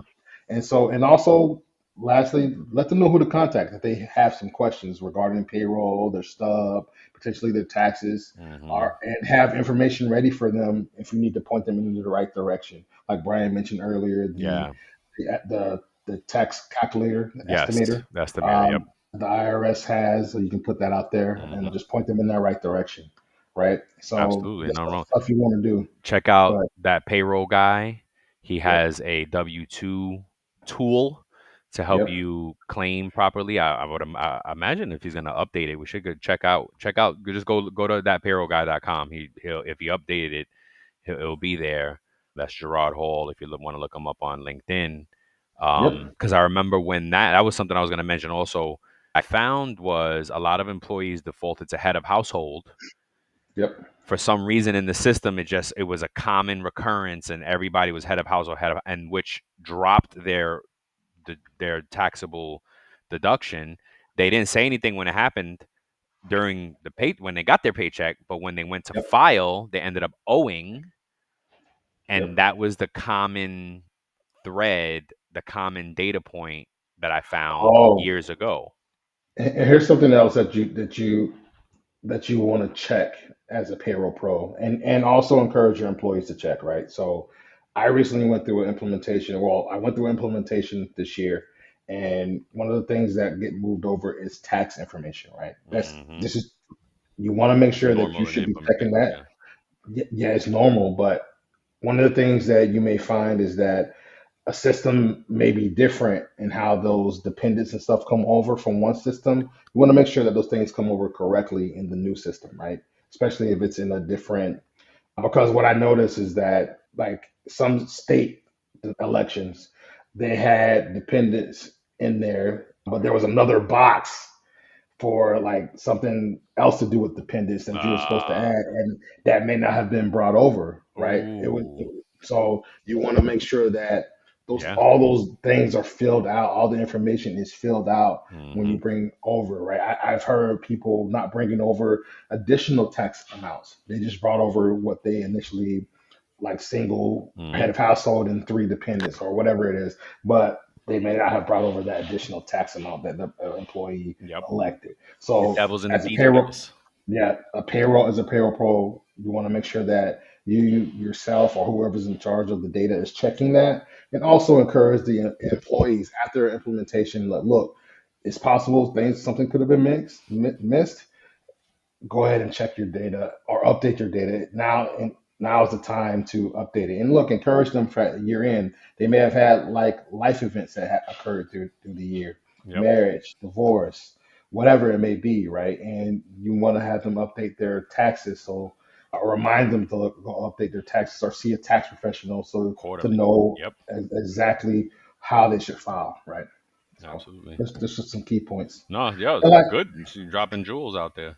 And also, lastly, let them know who to contact if they have some questions regarding payroll, their stub, potentially their taxes, Hmm. and have information ready for them if you need to point them into the right direction. Like Brian mentioned earlier, Yeah. the tax calculator, the Yes. estimator, That's the mirror. Yep. the IRS has, so you can put that out there and Hmm. just point them in that right direction, right? So Absolutely. that's No wrong. stuff you want to do. Check out But that payroll guy. He yep, has a W-2 tool to help yep, you claim properly. I imagine if he's gonna update it, we should go check out. Just go to that payrollguy.com. He'll if he updated it, it'll be there. That's Gerard Hall. If you want to look him up on LinkedIn, yep, because I remember when that was something I was going to mention also. I found was a lot of employees defaulted to head of household yep. for some reason in the system. It was a common recurrence, and everybody was head of and which dropped their taxable deduction. They didn't say anything when it happened during the pay when they got their paycheck, but when they went to Yep. file, they ended up owing, and Yep. that was the common thread, the common data point that I found Oh, years ago. and here's something else that you want to check as a payroll pro, and also encourage your employees to check. Right. So, I recently went through an implementation. Well, I went through implementation this year, and one of the things that get moved over is tax information. Right. Hmm. This is you want to make sure that you Normal in the should be checking implementation, that. yeah. Yeah, it's normal, but one of the things that you may find is that a system may be different in how those dependents and stuff come over from one system. You want to make sure that those things come over correctly in the new system, right? Especially if it's in a different, because what I noticed is that like some state elections, they had dependents in there, but there was another box for like something else to do with dependents that you were supposed to Uh, add, and that may not have been brought over, right? ooh, So you want to make sure that those yeah. all those things are filled out, all the information is filled out when you Hmm. bring over, right? I've heard people not bringing over additional tax amounts; they just brought over what they initially like single Hmm. head of household and three dependents or whatever it is, but they may not have brought over that additional tax amount that the employee Yep. elected. The So devil's in the as a payroll, details. yeah, as a payroll pro, you want to make sure that you yourself or whoever's in charge of the data is checking that, and also encourage the employees after implementation. Look, it's possible something could have been missed, go ahead and check your data or update your data now. And now is the time to update it. And look, encourage them for year end. They may have had like life events that occurred through the year, Yep. marriage, divorce, whatever it may be, right? And you want to have them update their taxes. So, or remind them to go update their taxes or see a tax professional so to Quarterly. know Yep. exactly how they should file, right? So, Absolutely. there's just some key points. No, yeah, And like, good. You're dropping jewels out there.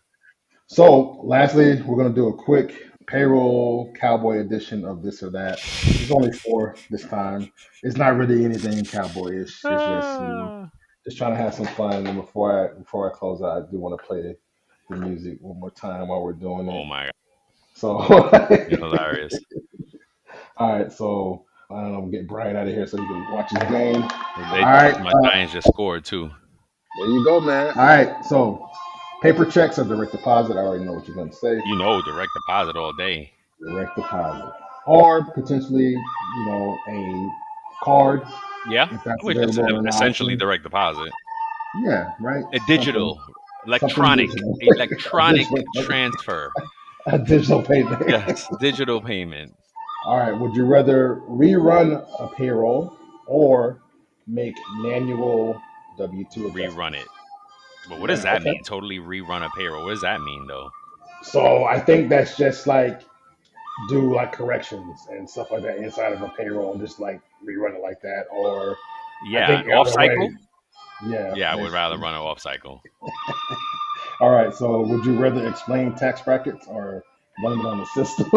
so, lastly, we're going to do a quick payroll cowboy edition of this or that. There's only four this time. It's not really anything cowboyish. It's just Ah. just trying to have some fun. And before I close out, I do want to play. the music one more time while we're doing Oh it. my god, So, you're hilarious. all right. So, I don't know, get Brian out of here so he can watch his game. They All right. my Giants just scored too. There you go, man. All right. So, paper checks or direct deposit. I already know what you're going to say. You know, direct deposit all day. Direct deposit. Or potentially, a card Yeah, if that's which is available in the essentially option. direct deposit. Yeah, right. A Something, digital, something electronic, digital, a electronic digital, transfer. a digital payment. Yes, digital payment. All right. Would you rather rerun a payroll or make manual W-2 Rerun adjustments? it. But what does Yeah. that Okay. mean? Totally rerun a payroll. What does that mean though? So I think that's just like do like corrections and stuff like that inside of a payroll and just like rerun it like that. Or I Yeah, think off either way, cycle. yeah, Yeah, I would rather basically. run it off cycle. All right. So would you rather explain tax brackets or run it on the system?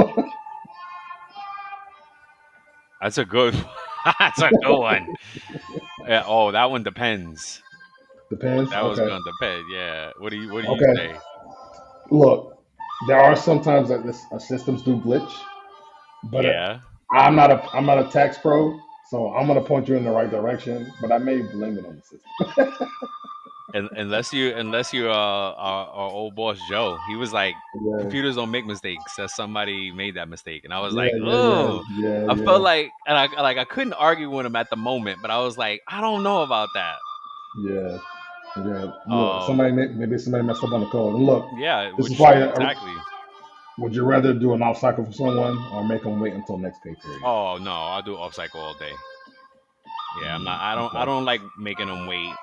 That's a good. That's a good one. Oh, that one depends. Depends. That was Okay. gonna depend. Yeah. What do you Okay. say? Look, there are sometimes that systems do glitch, but Yeah. I'm not a tax pro, so I'm gonna point you in the right direction. But I may blame it on the system. And unless you our old boss Joe, he was like, Yeah, computers don't make mistakes. That somebody made that mistake, and I was yeah, like, yeah, yeah, oh, yeah, I felt yeah, like, and I couldn't argue with him at the moment, but I was like, I don't know about that. yeah, yeah. Look, Um, maybe somebody messed up on the code. And look, yeah, this is which why. exactly. Would you rather do an off cycle for someone or make them wait until next pay period? Oh no, I'll do off cycle all day. Yeah, I'm not. I Okay. don't like making them wait.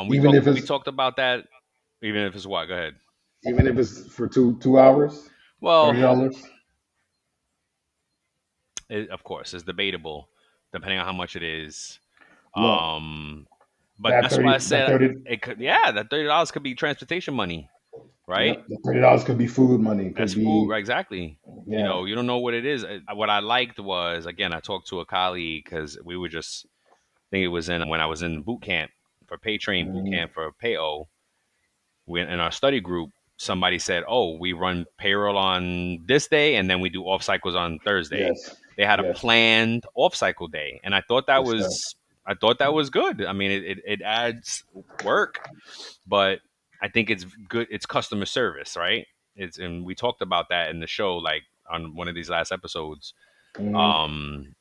We Even talked if we it's talked about that. Even if it's what? Go ahead. even if it's for two hours, Well, $30. of course, it's debatable depending on how much it is. Look, Um, but that that's why I 30 that said 30 it could. Yeah, that $30 could be transportation money, right? yep, the $30 could be food money, That's could food, be right? Exactly. yeah. You don't know what it is. What I liked was, again, I talked to a colleague because we were just. I think it was in when I was in boot camp for pay train boot Mm, camp for Payo. We in our study group, somebody said, "Oh, we run payroll on this day, and then we do off cycles on Thursday." yes, They had a yes, planned off cycle day, and yes, sir. I thought that was good. I mean, it adds work, but I think it's good. It's customer service, right? It's and we talked about that in the show, like on one of these last episodes. Hmm. Um,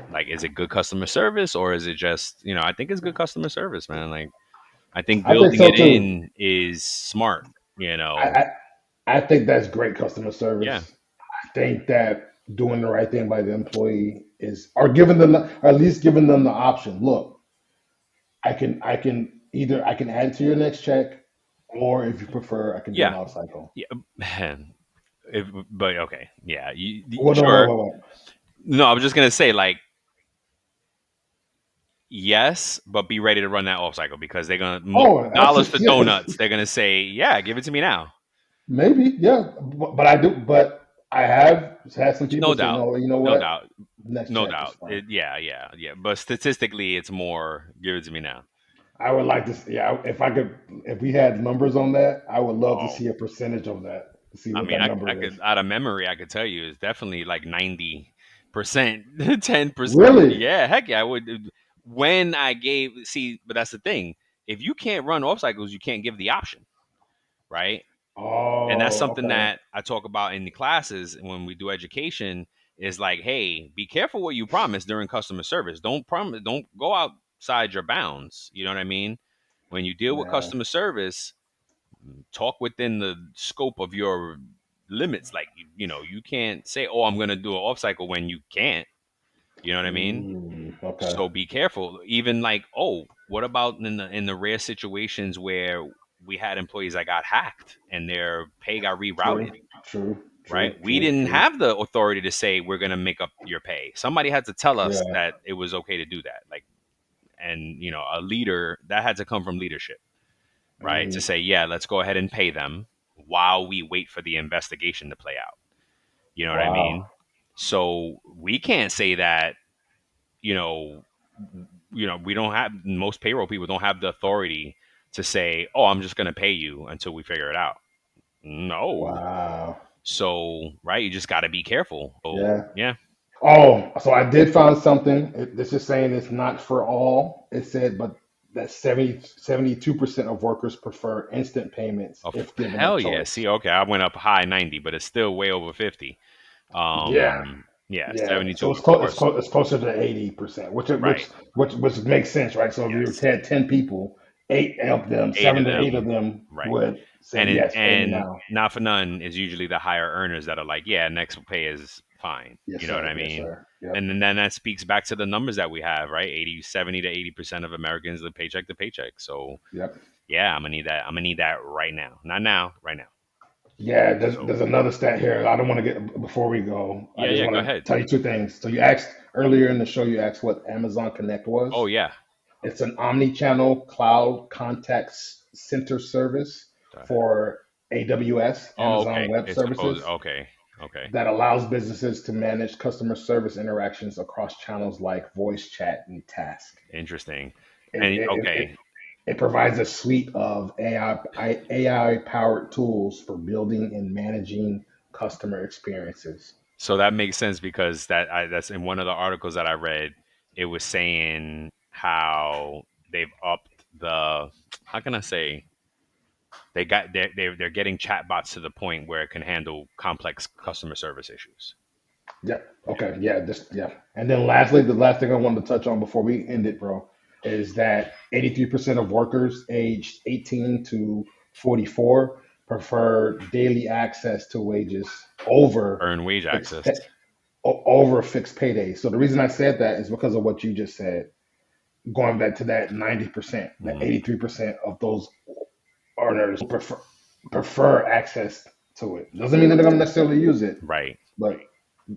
like, is it good customer service or is it just I think it's good customer service, man. Like, I think I think building so it too. in is smart. I, I I think that's great customer Yeah, service. I think that doing the right thing by the employee is, or giving them, or at least giving them the option. Look, I can add it to your next check, or if you prefer, I can do an yeah, off cycle. yeah. But okay, yeah, Well, no, wait, sure. wait, wait. No, I was just gonna say, like, yes, but be ready to run that off cycle because they're gonna Oh, dollars to absolutely, yes, donuts. They're gonna say, yeah, give it to me now. maybe, yeah. But I do, but I have had some people No say, doubt, no, you know no what? doubt, Next no check is doubt. fine. Yeah, yeah, yeah. But statistically, it's more give it to me now. I would like to see, yeah, if we had numbers on that, I would love to Oh, see a percentage of that, to see I what mean, that I number is. could out of memory, I could tell you it's definitely like 90%, 10%. Really? Yeah, heck yeah, I would. When I gave, see, but that's the thing. If you can't run off cycles, you can't give the option, right? And that's Oh, something okay. that I talk about in the classes when we do education. Is like, hey, be careful what you promise during customer service. Don't go outside your bounds. You know what I mean? When you deal with Yeah. customer service, talk within the scope of your limits. Like, you can't say, "Oh, I'm going to do an off cycle" when you can't. You know what I mean? Okay. So be careful. Even like, oh, what about in the rare situations where we had employees that got hacked and their pay got True. rerouted? True. Right? True. We True. didn't True. have the authority to say we're going to make up your pay. Somebody had to tell us Yeah. that it was okay to do that. Like, and a leader that had to come from leadership, right? To Mm. say, yeah, let's go ahead and pay them while we wait for the investigation to play out. You know what I Wow. mean? So we can't say that, you know, we don't have most payroll people don't have the authority to say, oh, I'm just going to pay you until we figure it out. No. Wow. So, right, you just got to be careful. So, Yeah. yeah. Oh, so I did find something. This is saying it's not for all. It said, but that 72% of workers prefer instant payments if given a Hell yeah. choice. See, okay, I went up high 90, but it's still way over 50. Yeah. Yeah, Yeah, 72, so it's of close. course. It's closer to 80%, Right. which makes sense, right? So if you Yes. had 10 people, eight of them, Eight seven of to eight of them. them Right. would say And yes, pay me and now. not for none is usually the higher earners that are like, yeah, next pay is fine. Yes, You know what I sir. Yes, mean? sir. Yep. And then that speaks back to the numbers that we have, right? 80, 70 to 80% of Americans live paycheck to paycheck. So Yep. yeah, I'm gonna need that. I'm gonna need that right now. Not now, right now. Yeah, So there's another stat here. I don't want to get before we go. I yeah, just yeah, want go to ahead. tell you two things. So you asked earlier in the show, you asked what Amazon Connect Oh was. yeah. It's an omni-channel cloud contact center service for AWS, Oh, Amazon okay. Web It's supposed Services, okay. Okay. that allows businesses to manage customer service interactions across channels like voice, chat, and task. Interesting. It, And it, it, okay. it provides a suite of AI powered tools for building and managing customer experiences. So that makes sense because that's in one of the articles that I read. It was saying how they've upped the how can I say they're getting chatbots to the point where it can handle complex customer service issues. Yeah. Okay. Yeah. Yeah. And then lastly, the last thing I wanted to touch on before we end it, bro, is that 83% of workers aged 18 to 44 prefer daily access to wages Earn wage access. over fixed paydays. So the reason I said that is because of what you just said. Going back to that 90%, that Mm, 83% of those earners prefer access to it. Doesn't mean that they're gonna necessarily use it, right. but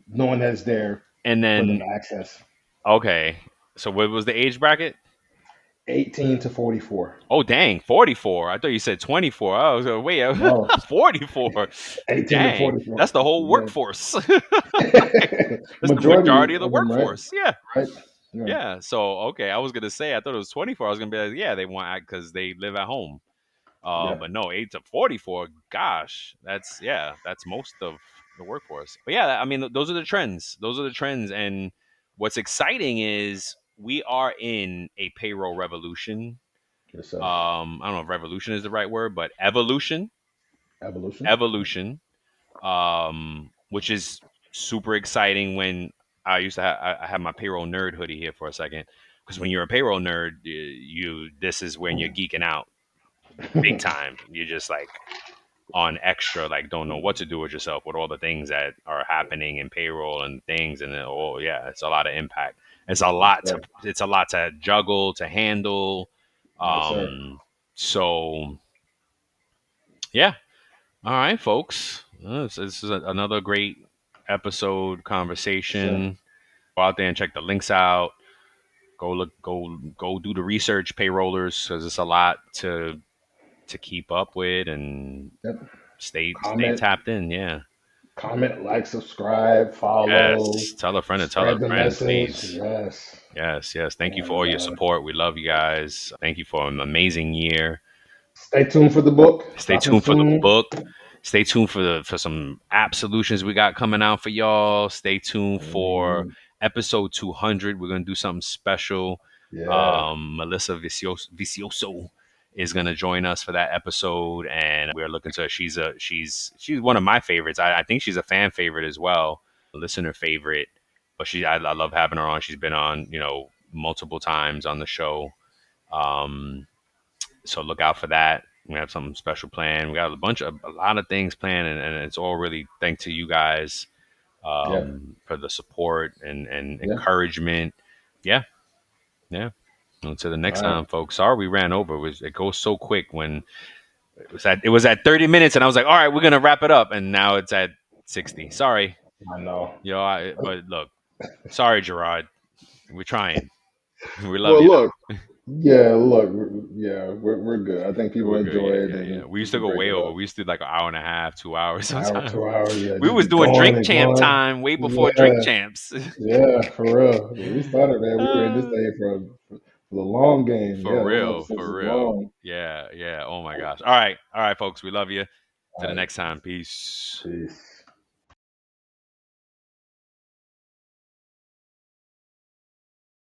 knowing that it's there And for them then to access. okay. So what was the age bracket? 18 to 44. Oh dang, 44. I thought you said 24. I was like, wait, No, 44. 18 to Dang. 44. That's the whole Yeah. workforce. That's the Majority majority of the of them, right? workforce. Yeah. Right? Yeah. Yeah. So okay, I was gonna say I thought it was 24. I was gonna be like, yeah, they want because they live at home. Yeah. But no, 8 to 44. Gosh, that's most of the workforce. But yeah, I mean, those are the trends. Those are the trends. And what's exciting is we are in a payroll revolution. Yes, sir. I don't know if revolution is the right word, but evolution, Evolution. evolution, which is super exciting. When I used to I have my payroll nerd hoodie here for a second, because when you're a payroll nerd, you this is when you're geeking out big time. You're just like on extra, like don't know what to do with yourself with all the things that are happening in payroll and things, and then, oh yeah, it's a lot of impact. Yes, sir. It's a lot to juggle to handle. Yes, sir. Um, so yeah, all right, folks. This is another great episode Yes, sir. conversation. Go out there and check the links out. Go do the research, payrollers, because it's a lot to keep up with and Yep. stay Comment, tapped in. Yeah. comment, like, subscribe, follow, Yes. Tell a friend to tell a spread the friend, message. please. Yes. Yes, yes. Thank you for all And your support. We love you guys. Thank you for an amazing year. stay tuned for the book. It's Stay dropping tuned for the soon. book. Stay tuned for some app solutions we got coming out for y'all. Stay tuned for Mhm. episode 200. We're gonna do something special. Yeah. Melissa Vicioso is gonna join us for that episode, and we're looking to. She's one of my favorites. I think she's a fan favorite as well, listener favorite. But I love having her on. She's been on multiple times on the show. Um, so look out for that. We have something special planned. We got a lot of things planned, and it's all really thanks to you guys Yeah. for the support and Yeah. encouragement. Yeah, yeah. Until the All next right. time, folks. Sorry we ran over. It goes so quick when it was at 30 minutes, and I was like, all right, we're gonna wrap it up, and now it's at 60. Sorry, I know. but look, sorry, Gerard. We're trying. We love Well, you look. though. Yeah. Look. Yeah. We're good. I think people We're good. enjoy Yeah, it, yeah, and yeah. We we used to can go break way it over. up. We used to do like an hour and a half, 2 hours Hour, sometimes. 2 hours. Yeah. We Just was be doing going drink and champ going. time way before drink Yeah. champs. Yeah. For real. We started, man. We were in this uh, thing The long game. For Yeah, those real, episodes for are real. long. Yeah, yeah. Oh my gosh. All right, folks. We love you. To All the right. next time. Peace. Peace.